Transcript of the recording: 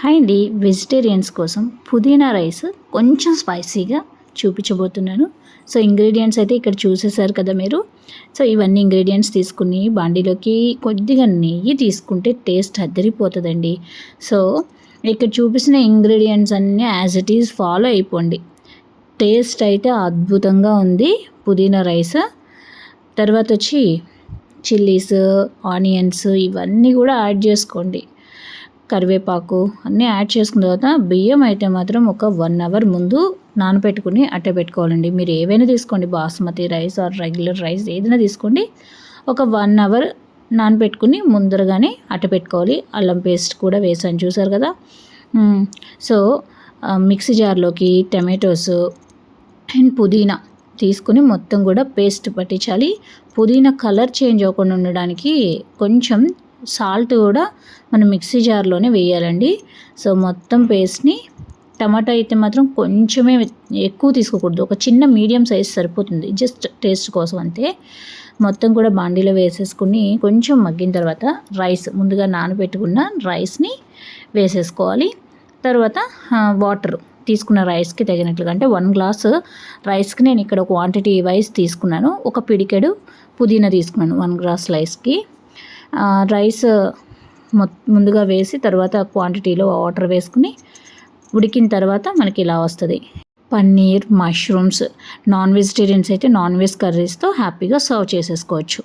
Hi అండి, vegetarians కోసం పుదీనా రైస్ కొంచెం స్పైసీగా చూపించబోతున్నాను. సో ఇంగ్రీడియంట్స్ అయితే ఇక్కడ చూసేసారు కదా మీరు. సో ఇవన్నీ ఇంగ్రీడియంట్స్ తీసుకుని బాండీలోకి కొద్దిగా నెయ్యి తీసుకుంటే టేస్ట్ అద్దరిపోతుందండి. సో ఇక్కడ చూపించిన ఇంగ్రీడియంట్స్ అన్నీ యాజ్ ఇట్ ఈజ్ ఫాలో అయిపోండి. టేస్ట్ అయితే అద్భుతంగా ఉంది పుదీనా రైస్. తర్వాత వచ్చి చిల్లీస్, ఆనియన్స్ ఇవన్నీ కూడా యాడ్ చేసుకోండి. కరివేపాకు అన్నీ యాడ్ చేసుకున్న తర్వాత బియ్యం అయితే మాత్రం ఒక 1 అవర్ ముందు నానబెట్టుకుని అట్టే పెట్టుకోవాలండి. మీరు ఏవైనా తీసుకోండి, basmati rice or regular rice ఏదైనా తీసుకోండి. ఒక 1 అవర్ నానబెట్టుకుని ముందరగానే అట్ట పెట్టుకోవాలి. అల్లం పేస్ట్ కూడా వేసాను చూసారు కదా. సో మిక్సీ జార్లోకి టమాటోస్ అండ్ పుదీనా తీసుకుని మొత్తం కూడా పేస్ట్ పట్టించాలి. పుదీనా కలర్ చేంజ్ అవ్వకుండా ఉండడానికి కొంచెం సాల్ట్ కూడా మనం మిక్సీ జార్లోనే వేయాలండి. సో మొత్తం పేస్ట్ని, టమాటా అయితే మాత్రం కొంచెమే ఎక్కువ తీసుకోకూడదు, ఒక చిన్న మీడియం సైజ్ సరిపోతుంది, జస్ట్ టేస్ట్ కోసం అంతే. మొత్తం కూడా బాండీలో వేసేసుకుని కొంచెం మగ్గిన తర్వాత రైస్, ముందుగా నానబెట్టుకున్న రైస్ని వేసేసుకోవాలి. తర్వాత వాటర్ తీసుకున్న రైస్కి తగినట్లుగా, అంటే 1 గ్లాసు రైస్కి నేను ఇక్కడ క్వాంటిటీ వైజ్ తీసుకున్నాను. ఒక పిడికెడు పుదీనా తీసుకున్నాను 1 గ్లాస్ రైస్కి. రైస్ ముందుగా వేసి తర్వాత క్వాంటిటీలో వాటర్ వేసుకుని ఉడికిన తర్వాత మనకి ఇలా వస్తుంది. పన్నీర్, మష్రూమ్స్, నాన్ వెజిటేరియన్స్ అయితే నాన్ వెజ్ కర్రీస్తో హ్యాపీగా సర్వ్ చేసేసుకోవచ్చు.